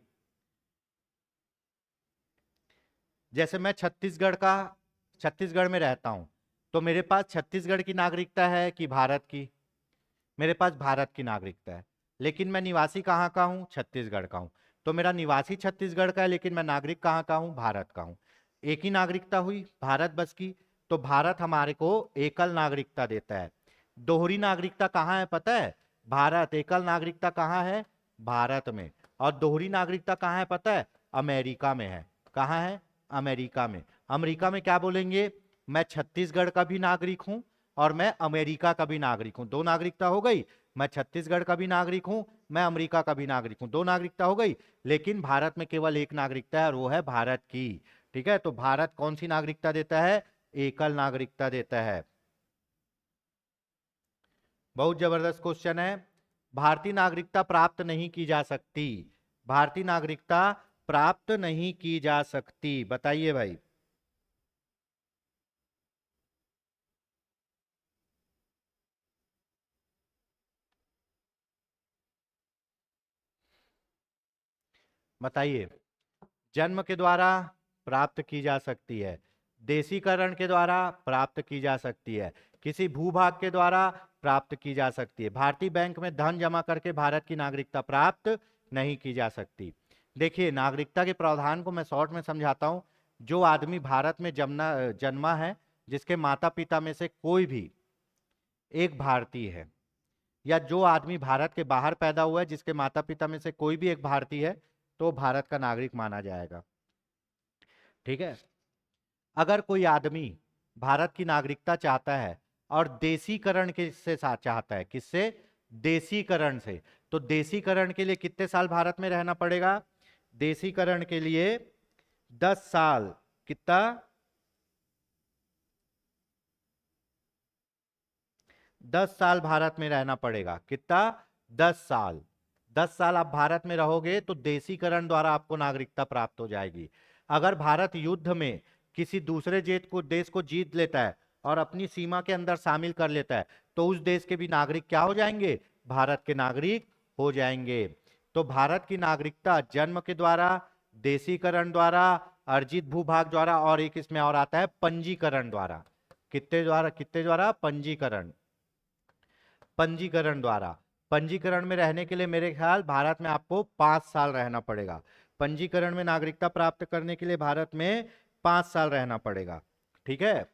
Speaker 2: जैसे मैं छत्तीसगढ़ में रहता हूं, तो मेरे पास छत्तीसगढ़ की नागरिकता है कि भारत की, मेरे पास भारत की नागरिकता है। लेकिन मैं निवासी कहाँ का हूँ, छत्तीसगढ़ का हूँ। तो मेरा निवासी छत्तीसगढ़ का है, लेकिन मैं नागरिक कहाँ का हूँ, भारत का हूँ। एक ही नागरिकता हुई भारत बस की। तो भारत हमारे को एकल नागरिकता देता है। दोहरी नागरिकता कहाँ है पता है, भारत। एकल नागरिकता कहाँ है, भारत में। और दोहरी नागरिकता कहाँ है पता है, अमेरिका में है। कहाँ है, अमेरिका में। अमेरिका में क्या बोलेंगे, मैं छत्तीसगढ़ का भी नागरिक हूं और मैं अमेरिका का भी नागरिक हूं, 2 नागरिकता हो गई। मैं छत्तीसगढ़ का भी नागरिक हूं, मैं अमेरिका का भी नागरिक हूं, 2 नागरिकता हो गई। लेकिन भारत में केवल एक नागरिकता है और वो है भारत की। ठीक है, तो भारत कौन सी नागरिकता देता है, एकल नागरिकता देता है। बहुत जबरदस्त क्वेश्चन है। भारतीय नागरिकता प्राप्त नहीं की जा सकती, भारतीय नागरिकता प्राप्त नहीं की जा सकती, बताइए भाई। बताइए। जन्म के द्वारा प्राप्त की जा सकती है, देशीकरण के द्वारा प्राप्त की जा सकती है, किसी भूभाग के द्वारा प्राप्त की जा सकती है। भारतीय बैंक में धन जमा करके भारत की नागरिकता प्राप्त नहीं की जा सकती। देखिए, नागरिकता के प्रावधान को मैं शॉर्ट में समझाता हूं। जो आदमी भारत में जन्मा है, जिसके माता पिता में से कोई भी एक भारतीय है, या जो आदमी भारत के बाहर पैदा हुआ है जिसके माता पिता में से कोई भी एक भारतीय है, तो भारत का नागरिक माना जाएगा। ठीक है। अगर कोई आदमी भारत की नागरिकता चाहता है और देशीकरण के से साथ चाहता है, किससे? देशीकरण से। तो देशीकरण के लिए कितने साल भारत में रहना पड़ेगा? देशीकरण के लिए 10 साल। कितना? 10 साल भारत में रहना पड़ेगा। कितना? 10 साल। 10 साल आप भारत में रहोगे तो देशीकरण द्वारा आपको नागरिकता प्राप्त हो जाएगी। अगर भारत युद्ध में किसी दूसरे देश को जीत लेता है और अपनी सीमा के अंदर शामिल कर लेता है, तो उस देश के भी नागरिक क्या हो जाएंगे? भारत के नागरिक हो जाएंगे। तो भारत की नागरिकता जन्म के द्वारा, देशीकरण द्वारा, अर्जित भूभाग द्वारा, और एक इसमें और आता है पंजीकरण द्वारा। कितने द्वारा? कितने द्वारा? पंजीकरण। पंजीकरण द्वारा। पंजीकरण में रहने के लिए मेरे ख्याल भारत में आपको 5 साल रहना पड़ेगा। पंजीकरण में नागरिकता प्राप्त करने के लिए भारत में 5 साल रहना पड़ेगा। ठीक है।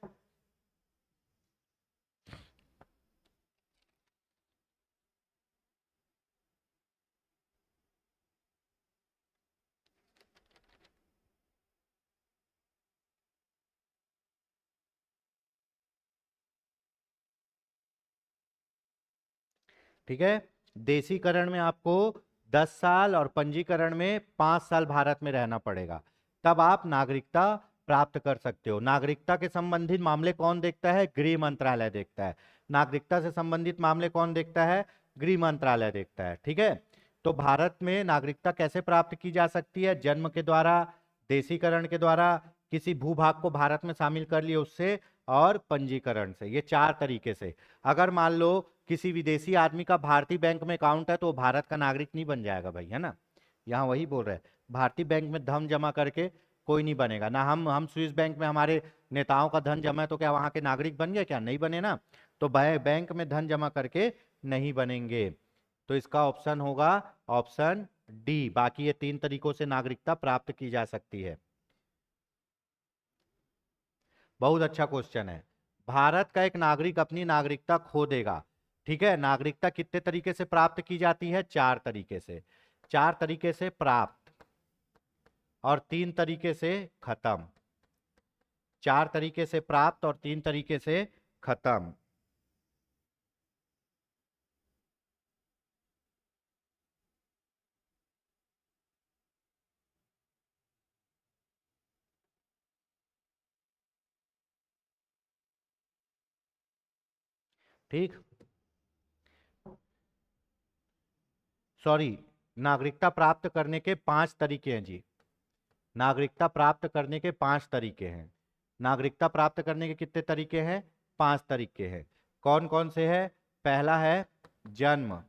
Speaker 2: ठीक है। देशीकरण में आपको 10 साल और पंजीकरण में 5 साल भारत में रहना पड़ेगा, तब आप नागरिकता प्राप्त कर सकते हो। नागरिकता के संबंधित मामले कौन देखता है? गृह मंत्रालय देखता है। नागरिकता से संबंधित मामले कौन देखता है? गृह मंत्रालय देखता है। ठीक है। तो भारत में नागरिकता कैसे प्राप्त की जा सकती है? जन्म के द्वारा, देशीकरण के द्वारा, किसी भूभाग को भारत में शामिल कर लिए उससे, और पंजीकरण से। ये 4 तरीके से। अगर मान लो किसी विदेशी आदमी का भारतीय बैंक में अकाउंट है तो वो भारत का नागरिक नहीं बन जाएगा भाई, है ना। यहाँ वही बोल रहे हैं, भारतीय बैंक में धन जमा करके कोई नहीं बनेगा ना। हम स्विस बैंक में हमारे नेताओं का धन जमा है तो क्या वहां के नागरिक बन गए? क्या नहीं बने ना। तो बैंक में धन जमा करके नहीं बनेंगे। तो इसका ऑप्शन होगा ऑप्शन डी। बाकी ये 3 तरीकों से नागरिकता प्राप्त की जा सकती है। बहुत अच्छा क्वेश्चन है। भारत का एक नागरिक अपनी नागरिकता खो देगा। ठीक है। नागरिकता कितने तरीके से प्राप्त की जाती है? 4 तरीके से। 4 तरीके से प्राप्त और 3 तरीके से खत्म। 4 तरीके से प्राप्त और 3 तरीके से खत्म। ठीक। सॉरी, नागरिकता प्राप्त करने के 5 तरीके हैं जी। नागरिकता प्राप्त करने के 5 तरीके हैं। नागरिकता प्राप्त करने के कितने तरीके हैं? 5 तरीके हैं। कौन कौन से हैं? पहला है जन्म,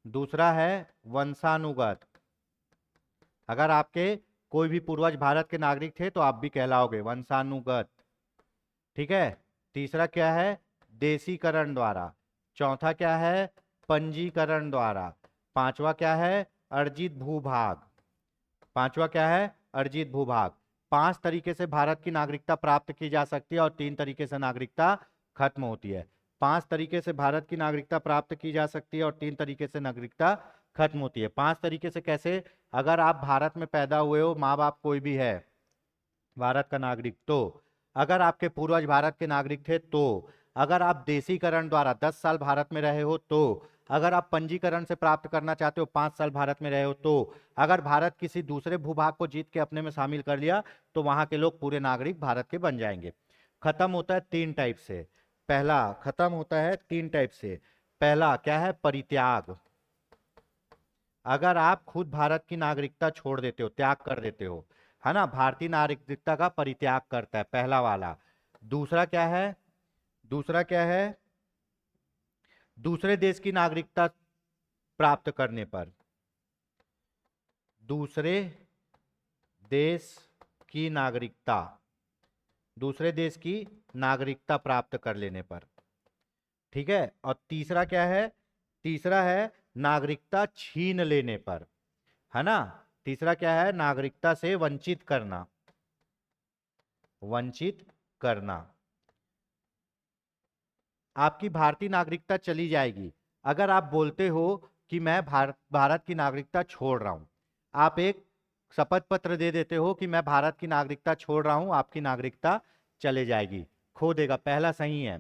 Speaker 2: दूसरा है वंशानुगत। अगर आपके कोई भी पूर्वज भारत के नागरिक थे तो आप भी कहलाओगे वंशानुगत। ठीक है। तीसरा क्या है? देशीकरण द्वारा। चौथा क्या है? पंजीकरण द्वारा। पांचवा क्या है? अर्जित भूभाग। पांचवा क्या है? अर्जित भूभाग। 5 तरीके से भारत की नागरिकता प्राप्त की जा सकती है और 3 तरीके से नागरिकता खत्म होती है। 5 तरीके से भारत की नागरिकता प्राप्त की जा सकती है और 3 तरीके से नागरिकता खत्म होती है। 5 तरीके से कैसे? अगर आप भारत में पैदा हुए हो, माँ बाप कोई भी है भारत का नागरिक, तो अगर आपके पूर्वज भारत के नागरिक थे तो, अगर आप देशीकरण द्वारा 10 साल भारत में रहे हो तो, अगर आप पंजीकरण से प्राप्त करना चाहते हो 5 साल भारत में रहे हो तो, अगर भारत किसी दूसरे भूभाग को जीत के अपने में शामिल कर लिया तो वहां के लोग पूरे नागरिक भारत के बन जाएंगे। खत्म होता है 3 टाइप से। पहला खत्म होता है 3 टाइप से। पहला क्या है? परित्याग। अगर आप खुद भारत की नागरिकता छोड़ देते हो, त्याग कर देते हो, है ना, भारतीय नागरिकता का परित्याग करता है, पहला वाला। दूसरा क्या है? दूसरा क्या है? दूसरे देश की नागरिकता प्राप्त करने पर। दूसरे देश की नागरिकता, दूसरे देश की नागरिकता प्राप्त कर लेने पर। ठीक है, और तीसरा क्या है? तीसरा है नागरिकता छीन लेने पर, है ना। तीसरा क्या है? नागरिकता से वंचित करना, वंचित करना। आपकी भारतीय नागरिकता चली जाएगी अगर आप बोलते हो कि मैं भारत की नागरिकता छोड़ रहा हूं। आप एक शपथ पत्र दे देते हो कि मैं भारत की नागरिकता छोड़ रहा हूं, आपकी नागरिकता चले जाएगी, खो देगा। पहला सही है।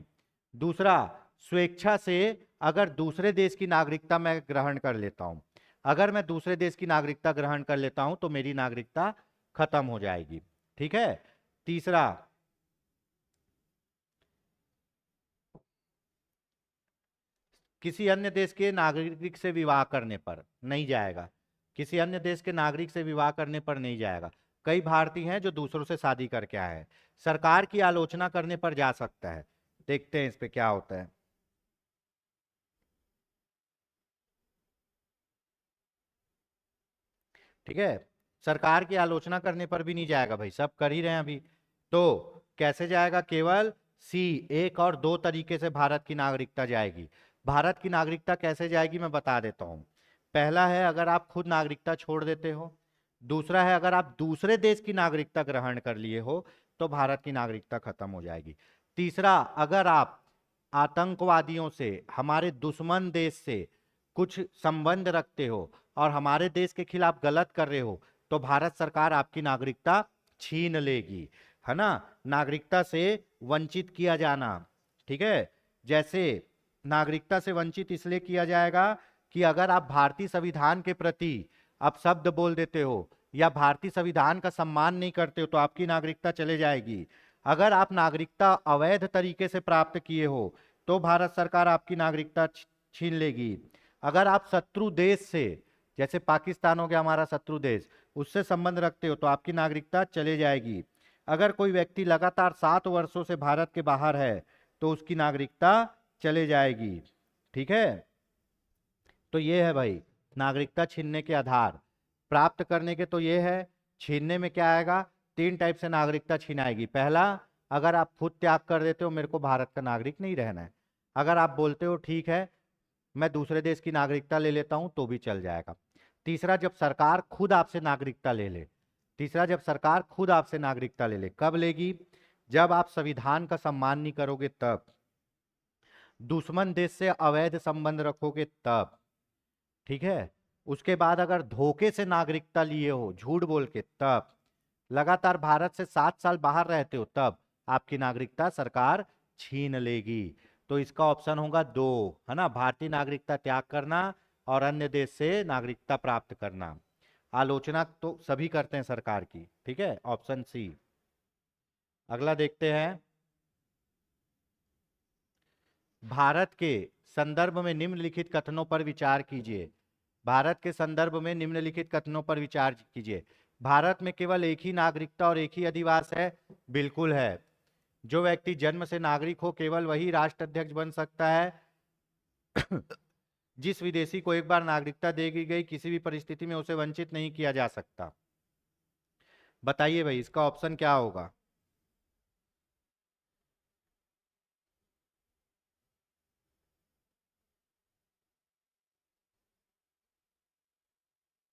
Speaker 2: दूसरा, स्वेच्छा से अगर दूसरे देश की नागरिकता मैं ग्रहण कर लेता हूं, अगर मैं दूसरे देश की नागरिकता ग्रहण कर लेता हूं तो मेरी नागरिकता खत्म हो जाएगी। ठीक है। तीसरा, किसी अन्य देश के नागरिक से विवाह करने पर नहीं जाएगा, किसी अन्य देश के नागरिक से विवाह करने पर नहीं जाएगा। कई भारतीय हैं जो दूसरों से शादी करके आए हैं, सरकार की आलोचना करने पर जा सकता है। देखते हैं इस पे क्या होता है। ठीक है, सरकार की आलोचना करने पर भी नहीं जाएगा भाई, सब कर ही रहे हैं अभी। तो कैसे जाएगा? केवल सी, एक और दो तरीके से भारत की नागरिकता जाएगी। भारत की नागरिकता कैसे जाएगी मैं बता देता हूं। पहला है अगर आप खुद नागरिकता छोड़ देते हो। दूसरा है अगर आप दूसरे देश की नागरिकता ग्रहण कर लिए हो तो भारत की नागरिकता खत्म हो जाएगी। तीसरा, अगर आप आतंकवादियों से, हमारे दुश्मन देश से कुछ संबंध रखते हो और हमारे देश के खिलाफ गलत कर रहे हो तो भारत सरकार आपकी नागरिकता छीन लेगी, है ना। नागरिकता से वंचित किया जाना। ठीक है, जैसे नागरिकता से वंचित इसलिए किया जाएगा कि अगर आप भारतीय संविधान के प्रति अपशब्द बोल देते हो या भारतीय संविधान का सम्मान नहीं करते हो तो आपकी नागरिकता चले जाएगी। अगर आप नागरिकता अवैध तरीके से प्राप्त किए हो तो भारत सरकार आपकी नागरिकता छीन लेगी। अगर आप शत्रु देश से, जैसे पाकिस्तान हो गया हमारा शत्रु देश, उससे संबंध रखते हो तो आपकी नागरिकता चले जाएगी। अगर कोई व्यक्ति लगातार 7 वर्षों से भारत के बाहर है तो उसकी नागरिकता चले जाएगी। ठीक है, तो ये है भाई नागरिकता छीनने के आधार। प्राप्त करने के तो ये है, छीनने में क्या आएगा? 3 टाइप से नागरिकता छीनाएगी। पहला, अगर आप खुद त्याग कर देते हो मेरे को भारत का नागरिक नहीं रहना है, अगर आप बोलते हो ठीक है मैं दूसरे देश की नागरिकता ले लेता हूं तो भी चल जाएगा। तीसरा, जब सरकार खुद आपसे नागरिकता ले ले। तीसरा, जब सरकार खुद आपसे नागरिकता ले ले। कब लेगी? जब आप संविधान का सम्मान नहीं करोगे तब, दुश्मन देश से अवैध संबंध रखोगे तब। ठीक है, उसके बाद अगर धोखे से नागरिकता लिए हो, झूठ बोल के, तब। लगातार भारत से 7 साल बाहर रहते हो तब आपकी नागरिकता सरकार छीन लेगी। तो इसका ऑप्शन होगा 2, है ना। भारतीय नागरिकता त्याग करना और अन्य देश से नागरिकता प्राप्त करना। आलोचना तो सभी करते हैं सरकार की। ठीक है, ऑप्शन सी। अगला देखते हैं। भारत के संदर्भ में निम्नलिखित कथनों पर विचार कीजिए। भारत के संदर्भ में निम्नलिखित कथनों पर विचार कीजिए। भारत में केवल एक ही नागरिकता और एक ही अधिवास है। बिल्कुल है। जो व्यक्ति जन्म से नागरिक हो केवल वही राष्ट्राध्यक्ष बन सकता है। जिस विदेशी को एक बार नागरिकता दे दी गई किसी भी परिस्थिति में उसे वंचित नहीं किया जा सकता। बताइए भाई इसका ऑप्शन क्या होगा?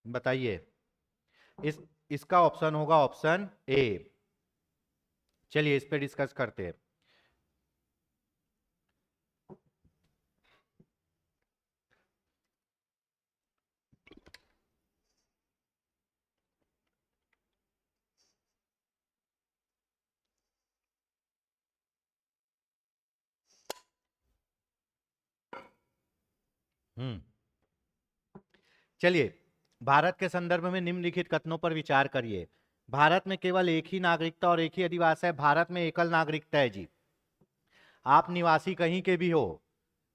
Speaker 2: बताइए। इस इसका ऑप्शन होगा ऑप्शन ए। चलिए इस पे डिस्कस करते हैं। हम्म, चलिए भारत के संदर्भ में निम्नलिखित कथनों पर विचार करिए। भारत में केवल एक ही नागरिकता और एक ही अधिवास है। भारत में एकल नागरिकता है जी। आप निवासी कहीं के भी हो,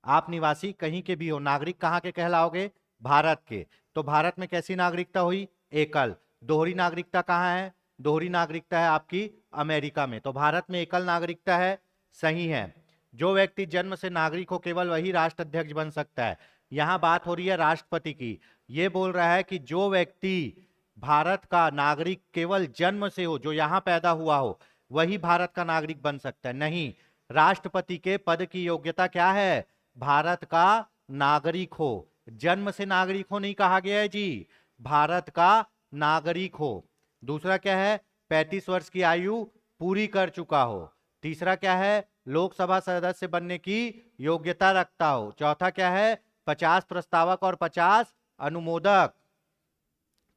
Speaker 2: आप निवासी कहीं के भी हो, नागरिक कहां के कहलाओगे? भारत के। तो भारत में कैसी नागरिकता हुई? एकल। दोहरी नागरिकता कहां है? दोहरी नागरिकता है आपकी अमेरिका में। तो भारत में एकल नागरिकता है, सही है। जो व्यक्ति जन्म से नागरिक हो केवल वही राष्ट्राध्यक्ष बन सकता है। यहां बात हो रही है राष्ट्रपति की। यह बोल रहा है कि जो व्यक्ति भारत का नागरिक केवल जन्म से हो, जो यहां पैदा हुआ हो वही भारत का नागरिक बन सकता है? नहीं, राष्ट्रपति के पद की योग्यता क्या है? भारत का नागरिक हो। जन्म से नागरिक हो नहीं कहा गया है जी, भारत का नागरिक हो। दूसरा क्या है? 35 वर्ष की आयु पूरी कर चुका हो। तीसरा क्या है? लोकसभा सदस्य बनने की योग्यता रखता हो। चौथा क्या है? 50 प्रस्तावक और 50 अनुमोदक।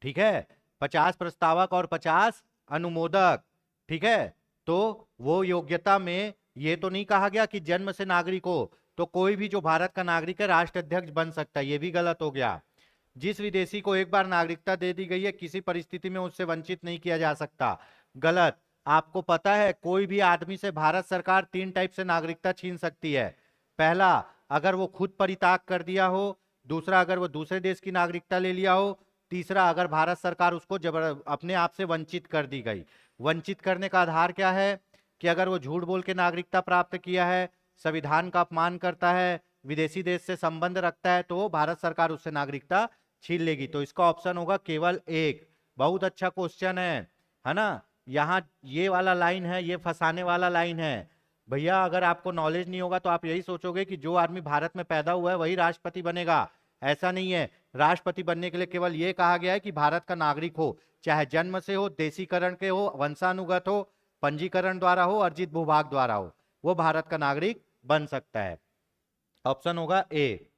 Speaker 2: ठीक है, 50 प्रस्तावक और 50 अनुमोदक। ठीक है, तो वो योग्यता में ये तो नहीं कहा गया कि जन्म से नागरिक हो, तो कोई भी जो भारत का नागरिक है राष्ट्राध्यक्ष बन सकता है, ये भी गलत हो गया। जिस विदेशी को एक बार नागरिकता दे दी गई है किसी परिस्थिति में उससे वंचित नहीं किया जा सकता, गलत। आपको पता है कोई भी आदमी से भारत सरकार 3 टाइप से नागरिकता छीन सकती है। पहला, अगर वो खुद परित्याग कर दिया हो। दूसरा, अगर वो दूसरे देश की नागरिकता ले लिया हो। तीसरा, अगर भारत सरकार उसको अपने आप से वंचित कर दी गई। वंचित करने का आधार क्या है? कि अगर वो झूठ बोल के नागरिकता प्राप्त किया है, संविधान का अपमान करता है, विदेशी देश से संबंध रखता है, तो भारत सरकार उससे नागरिकता छीन लेगी। तो इसका ऑप्शन होगा केवल एक। बहुत अच्छा क्वेश्चन है ना? यहाँ ये वाला लाइन है, ये फंसाने वाला लाइन है भैया। अगर आपको नॉलेज नहीं होगा तो आप यही सोचोगे कि जो आदमी भारत में पैदा हुआ है वही राष्ट्रपति बनेगा। ऐसा नहीं है। राष्ट्रपति बनने के लिए केवल ये कहा गया है कि भारत का नागरिक हो, चाहे जन्म से हो, देशीकरण के हो, वंशानुगत हो, पंजीकरण द्वारा हो, अर्जित भूभाग द्वारा हो, वो भारत का नागरिक बन सकता है। ऑप्शन होगा ए।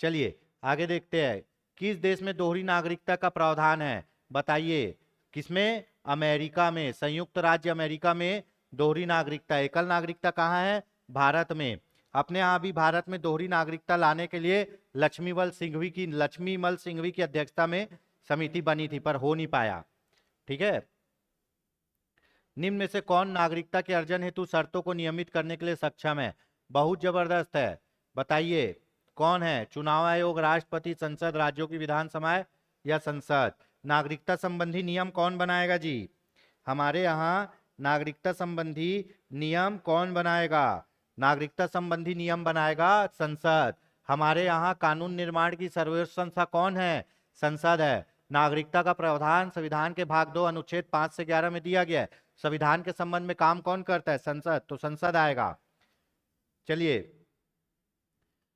Speaker 2: चलिए आगे देखते हैं। किस देश में दोहरी नागरिकता का प्रावधान है? बताइए। किसमें? अमेरिका में, संयुक्त राज्य अमेरिका में दोहरी नागरिकता। एकल नागरिकता कहाँ है? भारत में। अपने यहाँ भी भारत में दोहरी नागरिकता लाने के लिए लक्ष्मीमल सिंघवी की अध्यक्षता में समिति बनी थी, पर हो नहीं पाया। ठीक है, निम्न में से कौन नागरिकता के अर्जन हेतु शर्तों को नियमित करने के लिए सक्षम है? बहुत जबरदस्त है, बताइए कौन है? चुनाव आयोग, राष्ट्रपति, संसद, राज्यों की विधानसभाएं या संसद? नागरिकता संबंधी नियम कौन बनाएगा जी? हमारे यहाँ नागरिकता संबंधी नियम कौन बनाएगा? नागरिकता संबंधी नियम बनाएगा संसद। हमारे यहाँ कानून निर्माण की सर्वोच्च संस्था कौन है? संसद है। नागरिकता का प्रावधान संविधान के भाग 2 अनुच्छेद 5 से 11 में दिया गया है। संविधान के संबंध में काम कौन करता है? संसद, तो संसद आएगा। चलिए,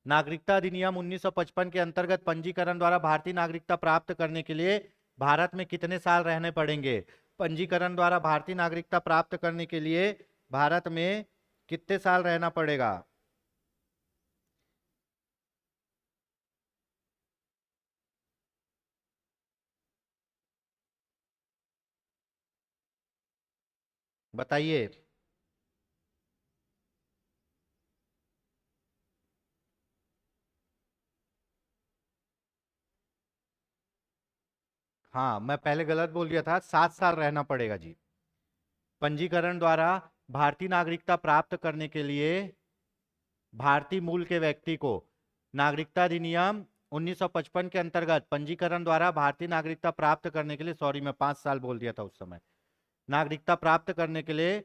Speaker 2: नागरिकता अधिनियम 1955 के अंतर्गत पंजीकरण द्वारा भारतीय नागरिकता प्राप्त करने के लिए भारत में कितने साल रहने पड़ेंगे? पंजीकरण द्वारा भारतीय नागरिकता प्राप्त करने के लिए भारत में कितने साल रहना पड़ेगा? बताइए। हाँ, मैं पहले गलत बोल दिया था, 7 साल रहना पड़ेगा जी। पंजीकरण द्वारा भारतीय नागरिकता प्राप्त करने के लिए भारतीय मूल के व्यक्ति को नागरिकता अधिनियम 1955 के अंतर्गत पंजीकरण द्वारा भारतीय नागरिकता प्राप्त करने के लिए, सॉरी मैं 5 साल बोल दिया था उस समय, नागरिकता प्राप्त करने के लिए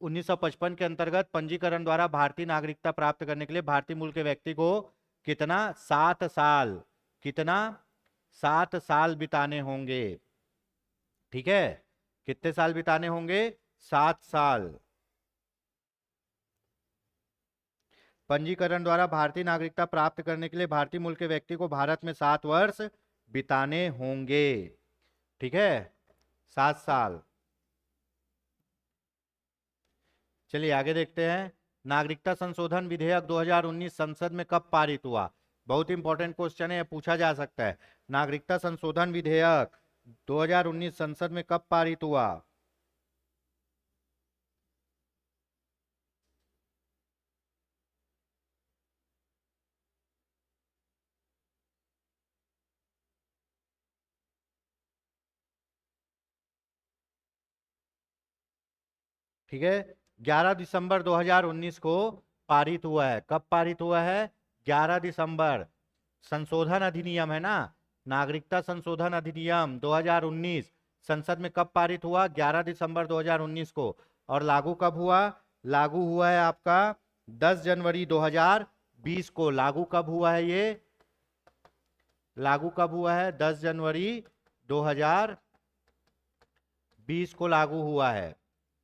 Speaker 2: 1955 के अंतर्गत पंजीकरण द्वारा भारतीय नागरिकता प्राप्त करने के लिए भारतीय मूल के व्यक्ति को कितना? 7 साल। कितना? 7 साल बिताने होंगे। ठीक है, कितने साल बिताने होंगे? 7 साल। पंजीकरण द्वारा भारतीय नागरिकता प्राप्त करने के लिए भारतीय मूल के व्यक्ति को भारत में 7 वर्ष बिताने होंगे। ठीक है, 7 साल। चलिए आगे देखते हैं। नागरिकता संशोधन विधेयक 2019 संसद में कब पारित हुआ? बहुत इंपॉर्टेंट क्वेश्चन है, पूछा जा सकता है। नागरिकता संशोधन विधेयक 2019 संसद में कब पारित हुआ? ठीक है, 11 दिसंबर 2019 को पारित हुआ है। कब पारित हुआ है? 11 दिसंबर। संशोधन अधिनियम है ना, नागरिकता संशोधन अधिनियम 2019 संसद में कब पारित हुआ? 11 दिसंबर 2019 को। और लागू कब हुआ? लागू हुआ है आपका 10 जनवरी 2020 को। लागू कब हुआ है ये? लागू कब हुआ है? 10 जनवरी 2020 को लागू हुआ है।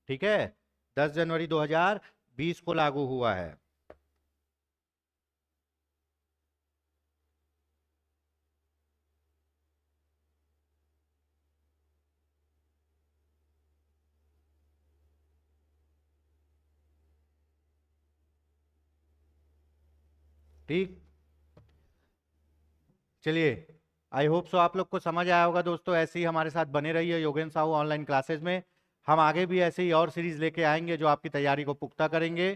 Speaker 2: ठीक है, 10 जनवरी 2020 को लागू हुआ है। ठीक, चलिए, आई होप सो आप लोग को समझ आया होगा दोस्तों। ऐसे ही हमारे साथ बने रहिए योगेंद्र साहू ऑनलाइन क्लासेस में। हम आगे भी ऐसे ही और सीरीज लेके आएंगे जो आपकी तैयारी को पुख्ता करेंगे।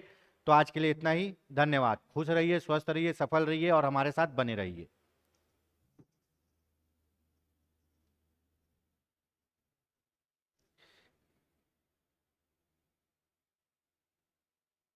Speaker 2: तो आज के लिए इतना ही, धन्यवाद। खुश रहिए, स्वस्थ रहिए, सफल रहिए और हमारे साथ बने रहिए।